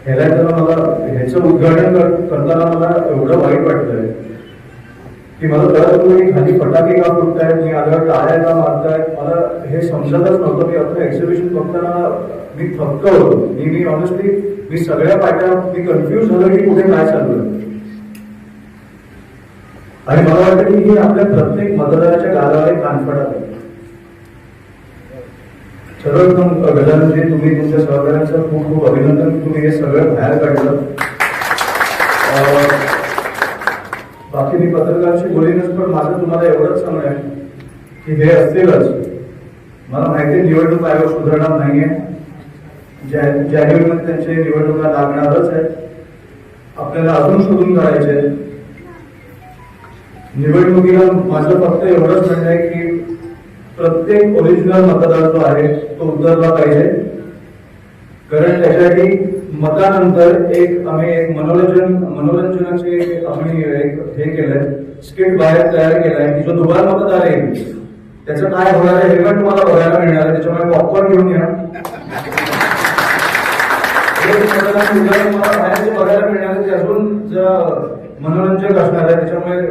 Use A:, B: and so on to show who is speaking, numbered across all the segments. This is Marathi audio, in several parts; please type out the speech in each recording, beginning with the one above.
A: ह्याला मला ह्याचं उद्घाटन करताना मला एवढं वाईट वाटतंय की मला कळत नाही खाली फटाके का फुटतायत, मी आल्यावर टाळ्या का मारतायत, मला हे समजतच नव्हतं. मी आपलं एक्झिबिशन बघताना मी थक्क होतो. मी ऑनेस्टली मी सगळ्या पाट्या मी कन्फ्युज झालो की कुठे काय चाललंय. आणि मला वाटतं की हे आपल्या प्रत्येक मतदाराच्या गालाला कानफटात आहे. सर्वप्रथम गजाननजी, तुम्ही तुमच्या सहकार्यांचं खूप खूप अभिनंदन. तुम्ही हे सगळं बाहेर काढलं. बाकी मी पत्रकारांशी बोलीनच, पण माझं तुम्हाला एवढंच सांगणं आहे की हे असतीलच. मला माहिती निवडणूक आयोग सुधारणार नाहीये. जानेवारीमध्ये त्यांचे निवडणुका लागणारच आहेत. आपल्याला अजून शोधून काढायचे. निवडणुकीला माझं फक्त एवढंच म्हणणं आहे की प्रत्येक ओरिजिनल मतदार जो आहे तो उतरला पाहिजे. कारण त्याच्यासाठी मतानंतर आम्ही एक मनोरंजनाचे आम्ही एक हे केलंय, स्किट बाहेर तयार केलाय की जो दुबार मतदार येईल त्याचं काय होणार आहे हे पण तुम्हाला बघायला मिळणार आहे. त्याच्यामुळे पॉपकॉर्न घेऊन या. तुम्हाला बाहेर जे बघायला मिळणार आहे ते अजून मनोरंजक असणार आहे. त्याच्यामुळे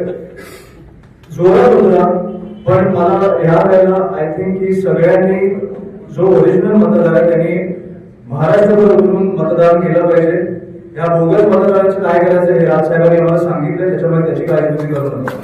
A: जोरात होता. पण मला ह्या वेळेला आय थिंक की सगळ्यांनी जो ओरिजिनल मतदार आहे त्यांनी महाराष्ट्रभर उतरून मतदान केलं पाहिजे. या बोगस मतदारांचं काय करायचं हे राजसाहेबांनी आम्हाला सांगितलं. त्याच्यामुळे त्याची काळजी तुम्ही करू नका.